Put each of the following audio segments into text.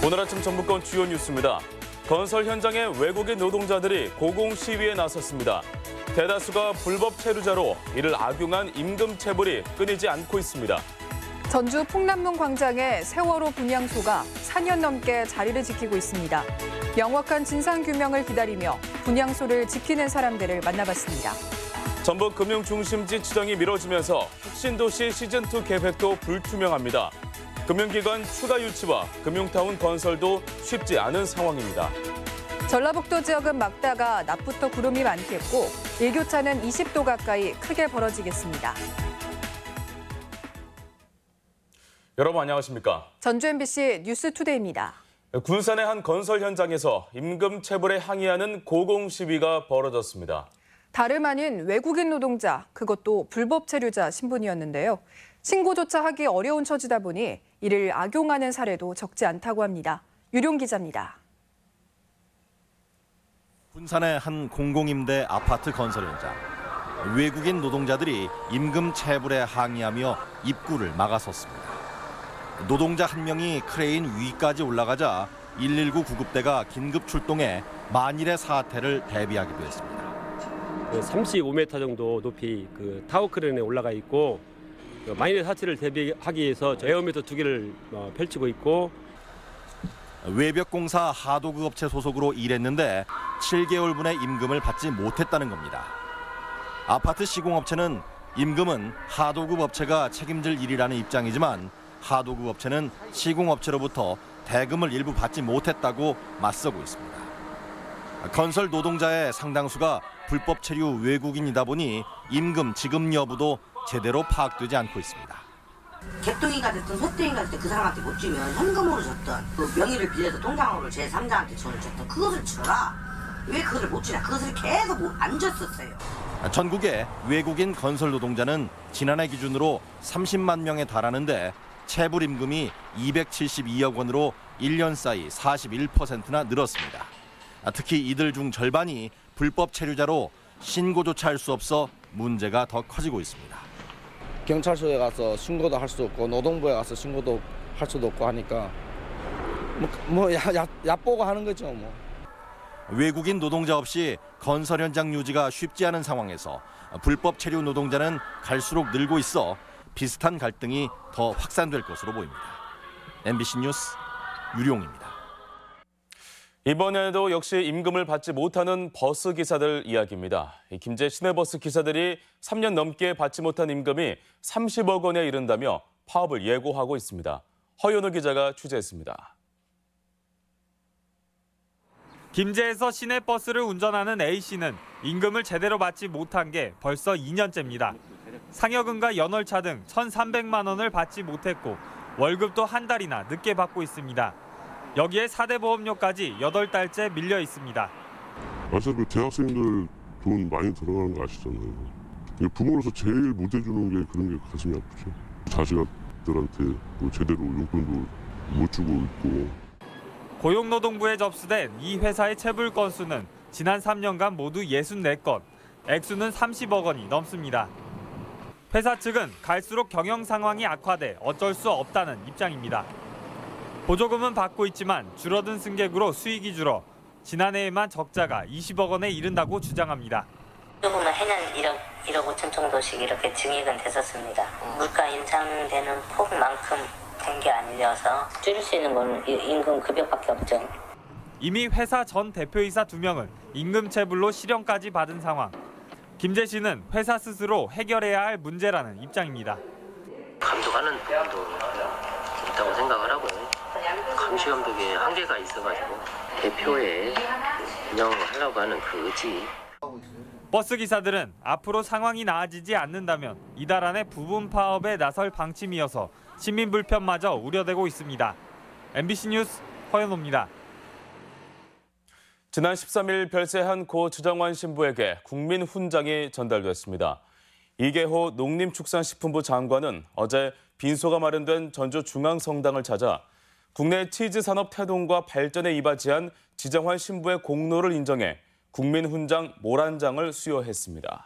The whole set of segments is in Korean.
오늘 아침 전북권 주요 뉴스입니다. 건설 현장에 외국인 노동자들이 고공 시위에 나섰습니다. 대다수가 불법 체류자로 이를 악용한 임금 체불이 끊이지 않고 있습니다. 전주 풍남문 광장에 세월호 분향소가 4년 넘게 자리를 지키고 있습니다. 명확한 진상규명을 기다리며 분향소를 지키는 사람들을 만나봤습니다. 전북 금융중심지 지정이 미뤄지면서 혁신도시 시즌2 계획도 불투명합니다. 금융기관 추가 유치와 금융타운 건설도 쉽지 않은 상황입니다. 전라북도 지역은 막다가 낮부터 구름이 많겠고 일교차는 20도 가까이 크게 벌어지겠습니다. 여러분 안녕하십니까? 전주 MBC 뉴스투데이입니다. 군산의 한 건설 현장에서 임금 체불에 항의하는 고공 시위가 벌어졌습니다. 다름 아닌 외국인 노동자, 그것도 불법 체류자 신분이었는데요. 신고조차 하기 어려운 처지다 보니 이를 악용하는 사례도 적지 않다고 합니다. 유룡 기자입니다. 군산의 한 공공임대 아파트 건설 현장. 외국인 노동자들이 임금 체불에 항의하며 입구를 막아섰습니다. 노동자 한 명이 크레인 위까지 올라가자 119 구급대가 긴급 출동해 만일의 사태를 대비하기도 했습니다. 35m 정도 높이 타워 크레인에 올라가 있고 만일의 사태를 대비하기 위해서 에어미터 2개를 펼치고 있고 외벽공사 하도급 업체 소속으로 일했는데 7개월분의 임금을 받지 못했다는 겁니다. 아파트 시공업체는 임금은 하도급 업체가 책임질 일이라는 입장이지만 하도급 업체는 시공업체로부터 대금을 일부 받지 못했다고 맞서고 있습니다. 건설 노동자의 상당수가 불법 체류 외국인이다 보니 임금 지급 여부도 제대로 파악되지 않고 있습니다. 개똥이가 됐든 소똥이가 됐든 그 사람한테 못 주면 현금으로 줬든 그 명의를 빌려서 통장으로 제3자한테 돈을 줬든 그것을 치러라. 왜 그것을 못 주냐. 그것을 계속 안 줬었어요. 전국의 외국인 건설 노동자는 지난해 기준으로 30만 명에 달하는데 체불 임금이 272억 원으로 1년 사이 41%나 늘었습니다. 특히 이들 중 절반이 불법 체류자로 신고조차 할 수 없어 문제가 더 커지고 있습니다. 경찰서에 가서 신고도 할 수 없고 노동부에 가서 신고도 할 수도 없고 하니까 얕보고 하는 거죠. 외국인 노동자 없이 건설 현장 유지가 쉽지 않은 상황에서 불법 체류 노동자는 갈수록 늘고 있어 비슷한 갈등이 더 확산될 것으로 보입니다. MBC 뉴스 유룡입니다. 이번에도 역시 임금을 받지 못하는 버스 기사들 이야기입니다. 김제 시내버스 기사들이 3년 넘게 받지 못한 임금이 30억 원에 이른다며 파업을 예고하고 있습니다. 허연우 기자가 취재했습니다. 김제에서 시내버스를 운전하는 A씨는 임금을 제대로 받지 못한 게 벌써 2년째입니다. 상여금과 연월차 등 1,300만 원을 받지 못했고 월급도 한 달이나 늦게 받고 있습니다. 여기에 4대 보험료까지 8달째 밀려 있습니다. 사실 그 대학생들 돈 많이 들어가는 거 아시잖아요. 부모로서 제일 못 해주는 게 그런 게 가슴이 아프죠. 자식들한테 제대로 용돈도 못 주고 있고. 고용노동부에 접수된 이 회사의 체불 건수는 지난 3년간 모두 64건, 액수는 30억 원이 넘습니다. 회사 측은 갈수록 경영 상황이 악화돼 어쩔 수 없다는 입장입니다. 보조금은 받고 있지만 줄어든 승객으로 수익이 줄어 지난해에만 적자가 20억 원에 이른다고 주장합니다. 보조금은 해년 1억 5천 정도씩 이렇게 증액은 됐었습니다. 물가 인상되는 폭만큼 된 게 아니라서 줄일 수 있는 건 임금 급여밖에 없죠. 이미 회사 전 대표이사 2명은 임금 체불로 실형까지 받은 상황. 김재 씨는 회사 스스로 해결해야 할 문제라는 입장입니다. 감독하는 부분도 있다고 생각을 하고 감시 감독에 한계가 있어가지고 대표에 운영을 하려고 하는 그 의지. 버스 기사들은 앞으로 상황이 나아지지 않는다면 이달 안에 부분 파업에 나설 방침이어서 시민 불편마저 우려되고 있습니다. MBC 뉴스 허연호입니다. 지난 13일 별세한 고 주정환 신부에게 국민훈장이 전달됐습니다. 이계호 농림축산식품부 장관은 어제 빈소가 마련된 전주 중앙성당을 찾아 국내 치즈 산업 태동과 발전에 이바지한 지정환 신부의 공로를 인정해 국민훈장 모란장을 수여했습니다.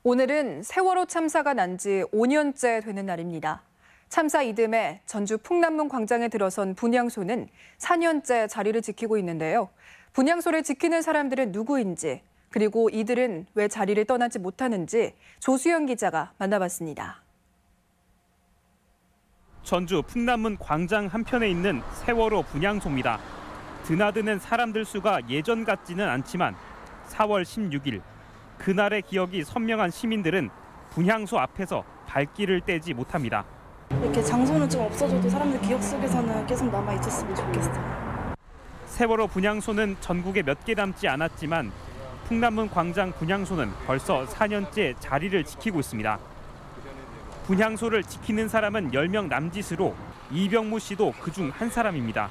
오늘은 세월호 참사가 난 지 5년째 되는 날입니다. 참사 이듬해 전주 풍남문 광장에 들어선 분향소는 4년째 자리를 지키고 있는데요. 분향소를 지키는 사람들은 누구인지, 그리고 이들은 왜 자리를 떠나지 못하는지 조수영 기자가 만나봤습니다. 전주 풍남문 광장 한편에 있는 세월호 분향소입니다. 드나드는 사람들 수가 예전 같지는 않지만 4월 16일 그날의 기억이 선명한 시민들은 분향소 앞에서 발길을 떼지 못합니다. 이렇게 장소는 좀 없어져도 사람들 기억 속에서는 계속 남아 있었으면 좋겠어요. 세월호 분향소는 전국에 몇 개 남지 않았지만 풍남문 광장 분향소는 벌써 4년째 자리를 지키고 있습니다. 분향소를 지키는 사람은 10명 남짓으로 이병무 씨도 그중 한 사람입니다.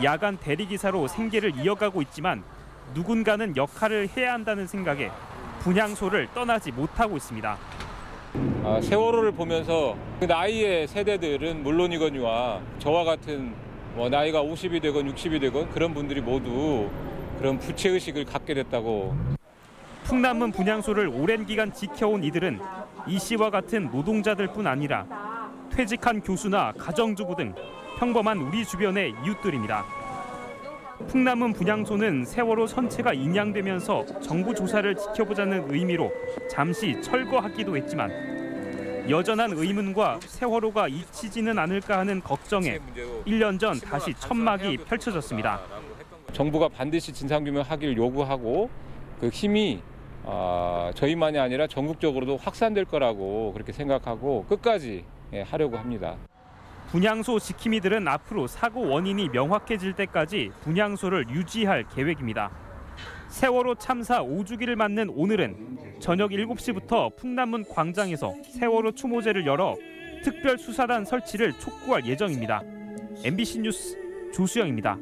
야간 대리기사로 생계를 이어가고 있지만 누군가는 역할을 해야 한다는 생각에 분향소를 떠나지 못하고 있습니다. 세월호를 보면서 그 나이의 세대들은 물론이거니와 저와 같은 나이가 50이 되건 60이 되건 그런 분들이 모두 그런 부채의식을 갖게 됐다고. 풍남문 분향소를 오랜 기간 지켜온 이들은 이 씨와 같은 노동자들뿐 아니라 퇴직한 교수나 가정주부 등 평범한 우리 주변의 이웃들입니다. 풍남문 분향소는 세월호 선체가 인양되면서 정부 조사를 지켜보자는 의미로 잠시 철거하기도 했지만 여전한 의문과 세월호가 잊히지는 않을까 하는 걱정에 1년 전 다시 천막이 펼쳐졌습니다. 정부가 반드시 진상규명하기를 요구하고 그 힘이 저희만이 아니라 전국적으로도 확산될 거라고 그렇게 생각하고 끝까지 하려고 합니다. 분향소 지킴이들은 앞으로 사고 원인이 명확해질 때까지 분향소를 유지할 계획입니다. 세월호 참사 5주기를 맞는 오늘은 저녁 7시부터 풍남문 광장에서 세월호 추모제를 열어 특별수사단 설치를 촉구할 예정입니다. MBC 뉴스 조수영입니다.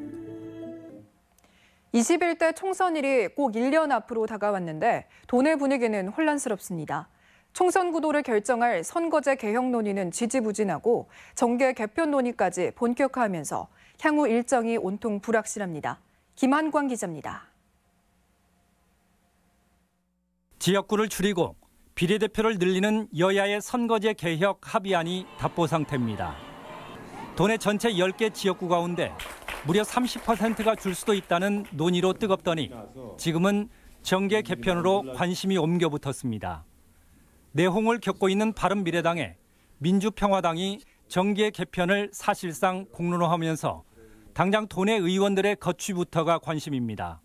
21대 총선일이 꼭 1년 앞으로 다가왔는데 도내 분위기는 혼란스럽습니다. 총선 구도를 결정할 선거제 개혁 논의는 지지부진하고 정계 개편 논의까지 본격화하면서 향후 일정이 온통 불확실합니다. 김한광 기자입니다. 지역구를 줄이고 비례대표를 늘리는 여야의 선거제 개혁 합의안이 답보 상태입니다. 도내 전체 10개 지역구 가운데 무려 30%가 줄 수도 있다는 논의로 뜨겁더니 지금은 정계 개편으로 관심이 옮겨 붙었습니다. 내홍을 겪고 있는 바른미래당에 민주평화당이 정계 개편을 사실상 공론화하면서 당장 도내 의원들의 거취부터가 관심입니다.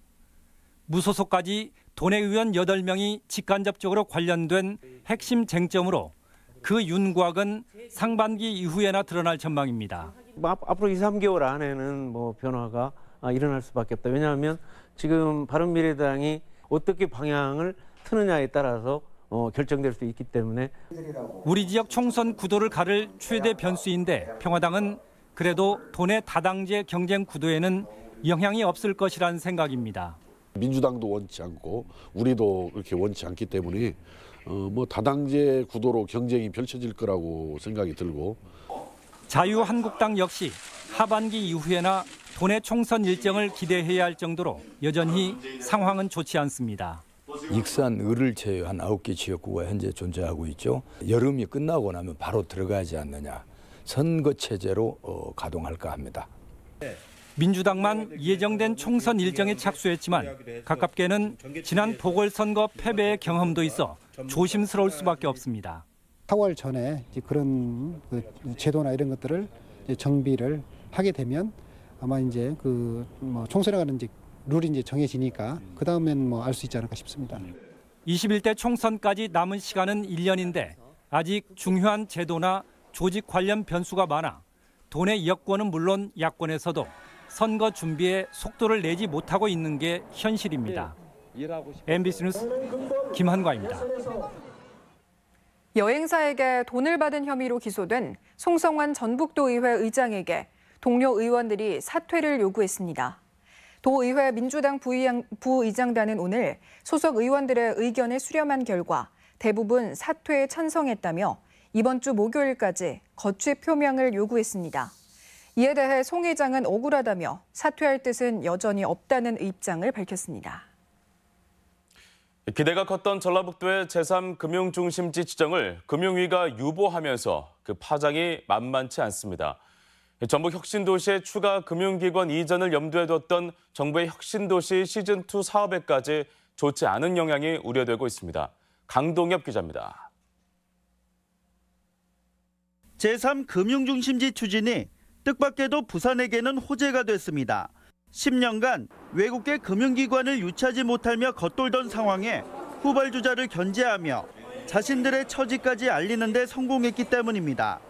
무소속까지 도내 의원 8명이 직간접적으로 관련된 핵심 쟁점으로 그 윤곽은 상반기 이후에나 드러날 전망입니다. 앞으로 2, 3개월 안에는 변화가 일어날 수밖에 없다. 왜냐하면 지금 바른미래당이 어떻게 방향을 트느냐에 따라서 결정될 수 있기 때문에. 우리 지역 총선 구도를 가를 최대 변수인데 평화당은 그래도 도내 다당제 경쟁 구도에는 영향이 없을 것이라는 생각입니다. 민주당도 원치 않고 우리도 그렇게 원치 않기 때문에 다당제 구도로 경쟁이 펼쳐질 거라고 생각이 들고. 자유한국당 역시 하반기 이후에나 도내 총선 일정을 기대해야 할 정도로 여전히 상황은 좋지 않습니다. 익산, 을을 제외한 9개 지역구가 현재 존재하고 있죠. 여름이 끝나고 나면 바로 들어가지 않느냐. 선거 체제로 가동할까 합니다. 민주당만 예정된 총선 일정에 착수했지만 가깝게는 지난 보궐선거 패배의 경험도 있어 조심스러울 수밖에 없습니다. 4월 전에 그런 제도나 이런 것들을 정비를 하게 되면 아마 이제 총선에 가는 룰이 이제 정해지니까 그 다음엔 알 수 있지 않을까 싶습니다. 21대 총선까지 남은 시간은 1년인데 아직 중요한 제도나 조직 관련 변수가 많아 도내 여권은 물론 야권에서도 선거 준비에 속도를 내지 못하고 있는 게 현실입니다. MBC 뉴스 김한과입니다. 여행사에게 돈을 받은 혐의로 기소된 송성환 전북도의회 의장에게 동료 의원들이 사퇴를 요구했습니다. 도의회 민주당 부의장단은 오늘 소속 의원들의 의견을 수렴한 결과 대부분 사퇴에 찬성했다며 이번 주 목요일까지 거취 표명을 요구했습니다. 이에 대해 송 의장은 억울하다며 사퇴할 뜻은 여전히 없다는 입장을 밝혔습니다. 기대가 컸던 전라북도의 제3금융중심지 지정을 금융위가 유보하면서 그 파장이 만만치 않습니다. 전북 혁신도시의 추가 금융기관 이전을 염두에 뒀던 정부의 혁신도시 시즌2 사업에까지 좋지 않은 영향이 우려되고 있습니다. 강동엽 기자입니다. 제3금융중심지 추진이 뜻밖에도 부산에게는 호재가 됐습니다. 10년간 외국계 금융기관을 유치하지 못하며 겉돌던 상황에 후발주자를 견제하며 자신들의 처지까지 알리는 데 성공했기 때문입니다.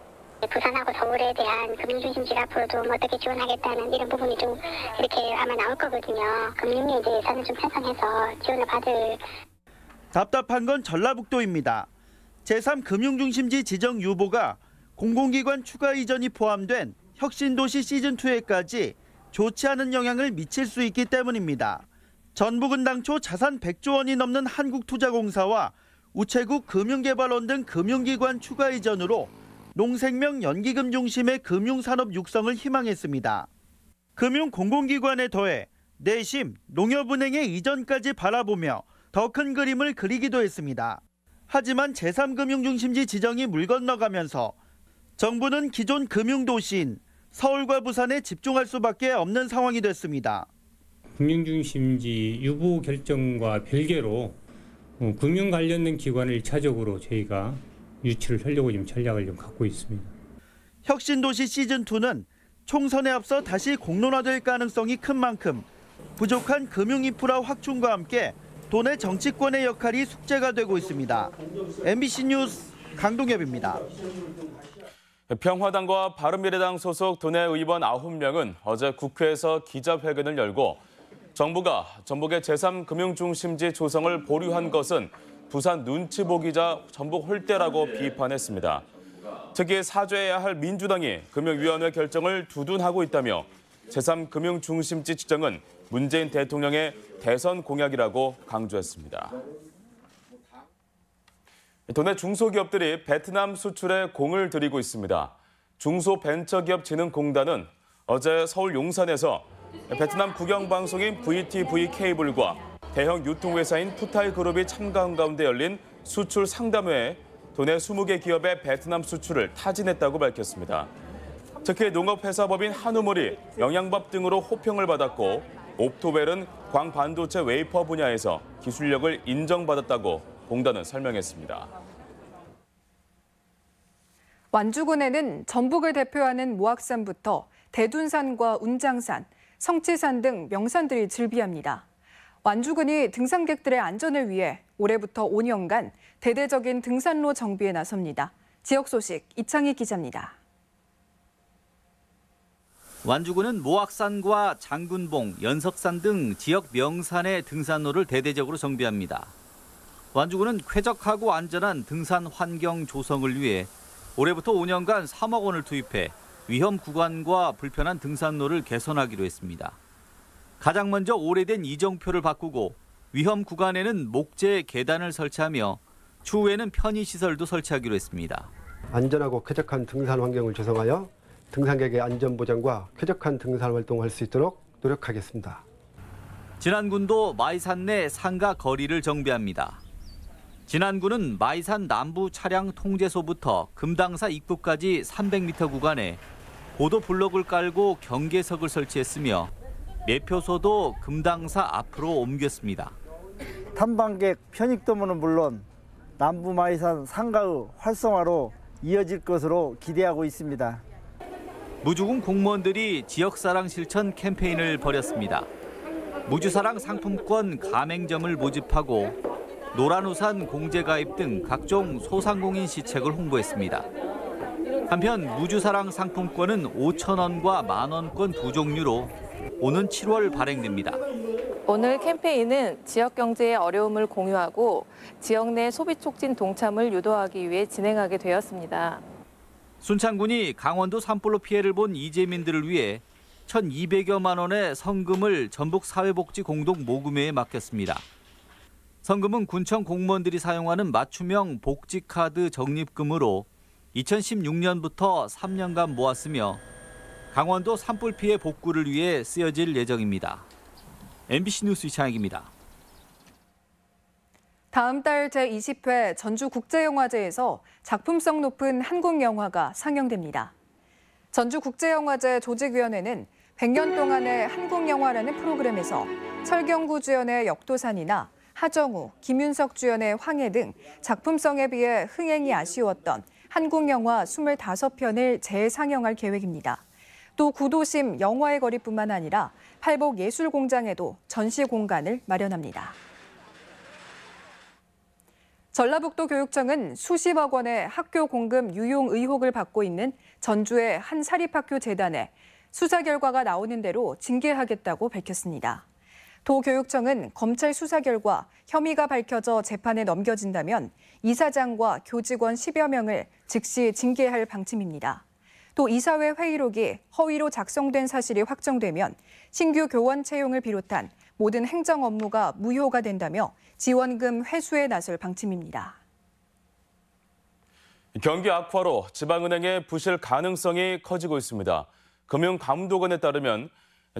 부산하고 서울에 대한 금융중심지를 앞으로도 어떻게 지원하겠다는 이런 부분이 좀 이렇게 아마 나올 거거든요. 금융위 이제 예산을 좀 편성해서 지원을 받을. 답답한 건 전라북도입니다. 제3금융중심지 지정 유보가 공공기관 추가 이전이 포함된 혁신도시 시즌2에까지 좋지 않은 영향을 미칠 수 있기 때문입니다. 전북은 당초 자산 100조 원이 넘는 한국투자공사와 우체국 금융개발원 등 금융기관 추가 이전으로 농생명 연기금 중심의 금융산업 육성을 희망했습니다. 금융공공기관에 더해 내심, 농협은행의 이전까지 바라보며 더 큰 그림을 그리기도 했습니다. 하지만 제3금융중심지 지정이 물 건너가면서 정부는 기존 금융도시인 서울과 부산에 집중할 수밖에 없는 상황이 됐습니다. 금융중심지 유보 결정과 별개로 금융 관련된 기관을 1차적으로 저희가 유치를 하려고 지금 전략을 좀 갖고 있습니다. 혁신도시 시즌2는 총선에 앞서 다시 공론화될 가능성이 큰 만큼 부족한 금융인프라 확충과 함께 도내 정치권의 역할이 숙제가 되고 있습니다. MBC 뉴스 강동엽입니다. 평화당과 바른미래당 소속 도내 의원 9명은 어제 국회에서 기자회견을 열고 정부가 전북의 제3금융중심지 조성을 보류한 것은 부산 눈치 보기자 전북 홀대라고 비판했습니다. 특히 사죄해야 할 민주당이 금융위원회 결정을 두둔하고 있다며 제3금융중심지 지정은 문재인 대통령의 대선 공약이라고 강조했습니다. 도내 중소기업들이 베트남 수출에 공을 들이고 있습니다. 중소벤처기업진흥공단은 어제 서울 용산에서 베트남 국영방송인 VTV 케이블과 대형 유통회사인 푸타이그룹이 참가한 가운데 열린 수출 상담회에 도내 20개 기업의 베트남 수출을 타진했다고 밝혔습니다. 특히 농업회사법인 한우물이 영양밥 등으로 호평을 받았고 옵토벨은 광반도체 웨이퍼 분야에서 기술력을 인정받았다고 공단은 설명했습니다. 완주군에는 전북을 대표하는 모악산부터 대둔산과 운장산, 성취산 등 명산들이 즐비합니다. 완주군이 등산객들의 안전을 위해 올해부터 5년간 대대적인 등산로 정비에 나섭니다. 지역 소식 이창희 기자입니다. 완주군은 모악산과 장군봉, 연석산 등 지역 명산의 등산로를 대대적으로 정비합니다. 완주군은 쾌적하고 안전한 등산 환경 조성을 위해 올해부터 5년간 3억 원을 투입해 위험 구간과 불편한 등산로를 개선하기로 했습니다. 가장 먼저 오래된 이정표를 바꾸고 위험 구간에는 목재 계단을 설치하며 추후에는 편의시설도 설치하기로 했습니다. 안전하고 쾌적한 등산 환경을 조성하여 등산객의 안전 보장과 쾌적한 등산 활동을 할 수 있도록 노력하겠습니다. 진안군도 마이산 내 상가 거리를 정비합니다. 진안군은 마이산 남부 차량 통제소부터 금당사 입구까지 300m 구간에 보도 블록을 깔고 경계석을 설치했으며 매표소도 금당사 앞으로 옮겼습니다. 탐방객 편익도로는 물론 남부 마이산 상가의 활성화로 이어질 것으로 기대하고 있습니다. 무주군 공무원들이 지역사랑 실천 캠페인을 벌였습니다. 무주사랑 상품권 가맹점을 모집하고 노란우산 공제가입 등 각종 소상공인 시책을 홍보했습니다. 한편 무주사랑 상품권은 5,000원과 만원권 두 종류로 오는 7월 발행됩니다. 오늘 캠페인은 지역 경제의 어려움을 공유하고 지역 내 소비 촉진 동참을 유도하기 위해 진행하게 되었습니다. 순창군이 강원도 산불로 피해를 본 이재민들을 위해 1,200여만 원의 성금을 전북 사회복지공동 모금회에 맡겼습니다. 성금은 군청 공무원들이 사용하는 맞춤형 복지카드 적립금으로 2016년부터 3년간 모았으며 강원도 산불 피해 복구를 위해 쓰여질 예정입니다. MBC 뉴스 이창익입니다. 다음 달 제20회 전주국제영화제에서 작품성 높은 한국 영화가 상영됩니다. 전주국제영화제 조직위원회는 100년 동안의 한국 영화라는 프로그램에서 설경구 주연의 역도산이나 하정우, 김윤석 주연의 황해 등 작품성에 비해 흥행이 아쉬웠던 한국 영화 25편을 재상영할 계획입니다. 또 구도심 영화의 거리뿐만 아니라 팔복예술공장에도 전시 공간을 마련합니다. 전라북도 교육청은 수십억 원의 학교 공급 유용 의혹을 받고 있는 전주의 한 사립학교 재단에 수사 결과가 나오는 대로 징계하겠다고 밝혔습니다. 도교육청은 검찰 수사 결과 혐의가 밝혀져 재판에 넘겨진다면 이사장과 교직원 10여 명을 즉시 징계할 방침입니다. 또 이사회 회의록이 허위로 작성된 사실이 확정되면 신규 교원 채용을 비롯한 모든 행정 업무가 무효가 된다며 지원금 회수에 나설 방침입니다. 경기 악화로 지방은행의 부실 가능성이 커지고 있습니다. 금융감독원에 따르면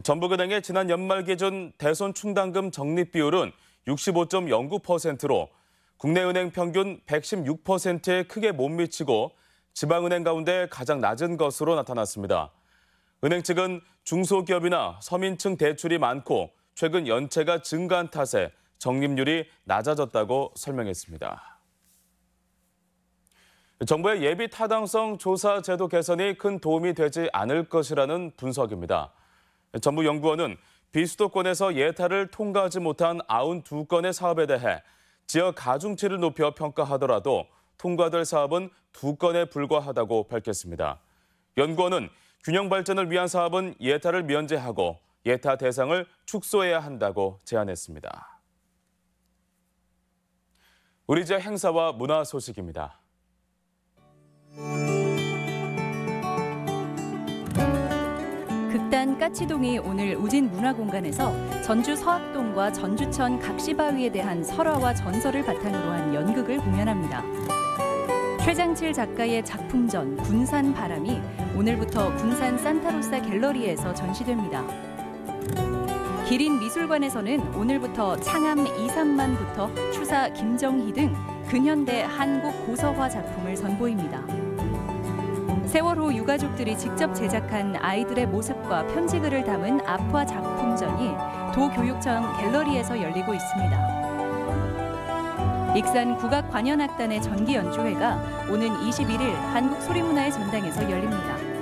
전북은행의 지난 연말 기준 대손 충당금 적립 비율은 65.09%로 국내 은행 평균 116%에 크게 못 미치고 지방은행 가운데 가장 낮은 것으로 나타났습니다. 은행 측은 중소기업이나 서민층 대출이 많고 최근 연체가 증가한 탓에 적립률이 낮아졌다고 설명했습니다. 정부의 예비 타당성 조사 제도 개선이 큰 도움이 되지 않을 것이라는 분석입니다. 전북연구원은 비수도권에서 예타를 통과하지 못한 92건의 사업에 대해 지역 가중치를 높여 평가하더라도 통과될 사업은 2건에 불과하다고 밝혔습니다. 연구원은 균형 발전을 위한 사업은 예타를 면제하고 예타 대상을 축소해야 한다고 제안했습니다. 우리 지역 행사와 문화 소식입니다. 극단 까치동이 오늘 우진 문화공간에서 전주 서학동과 전주천 각시바위에 대한 설화와 전설을 바탕으로 한 연극을 공연합니다. 최장칠 작가의 작품전 군산 바람이 오늘부터 군산 산타로사 갤러리에서 전시됩니다. 기린 미술관에서는 오늘부터 창암 이삼만부터 추사 김정희 등 근현대 한국 고서화 작품을 선보입니다. 세월호 유가족들이 직접 제작한 아이들의 모습과 편지글을 담은 아프아 작품전이 도교육청 갤러리에서 열리고 있습니다. 익산 국악관현악단의 전기연주회가 오는 21일 한국소리문화의 전당에서 열립니다.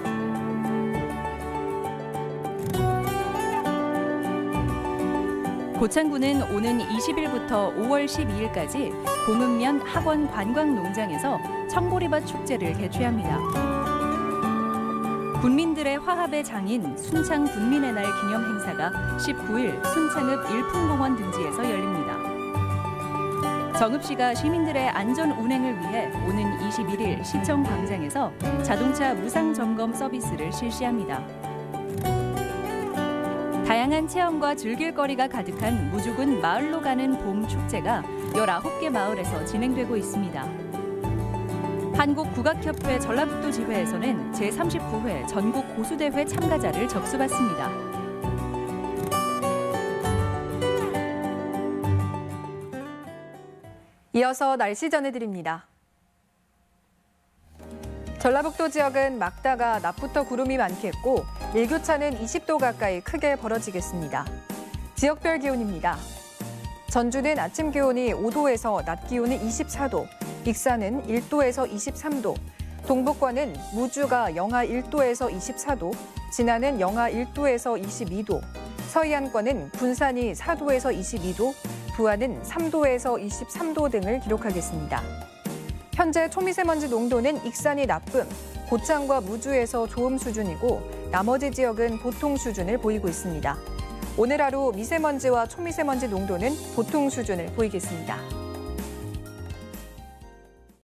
고창군은 오는 20일부터 5월 12일까지 공읍면 학원 관광농장에서 청보리밭 축제를 개최합니다. 군민들의 화합의 장인 순창 군민의 날 기념 행사가 19일 순창읍 일풍공원 등지에서 열립니다. 정읍시가 시민들의 안전 운행을 위해 오는 21일 시청 광장에서 자동차 무상 점검 서비스를 실시합니다. 다양한 체험과 즐길거리가 가득한 무주군 마을로 가는 봄 축제가 19개 마을에서 진행되고 있습니다. 한국국악협회 전라북도 지회에서는 제39회 전국 고수대회 참가자를 접수받습니다. 이어서 날씨 전해드립니다. 전라북도 지역은 막다가 낮부터 구름이 많겠고 일교차는 20도 가까이 크게 벌어지겠습니다. 지역별 기온입니다. 전주는 아침 기온이 5도에서 낮 기온이 24도, 익산은 1도에서 23도, 동북권은 무주가 영하 1도에서 24도, 진안은 영하 1도에서 22도, 서해안권은 군산이 4도에서 22도, 부안은 3도에서 23도 등을 기록하겠습니다. 현재 초미세먼지 농도는 익산이 나쁨, 고창과 무주에서 좋음 수준이고 나머지 지역은 보통 수준을 보이고 있습니다. 오늘 하루 미세먼지와 초미세먼지 농도는 보통 수준을 보이겠습니다.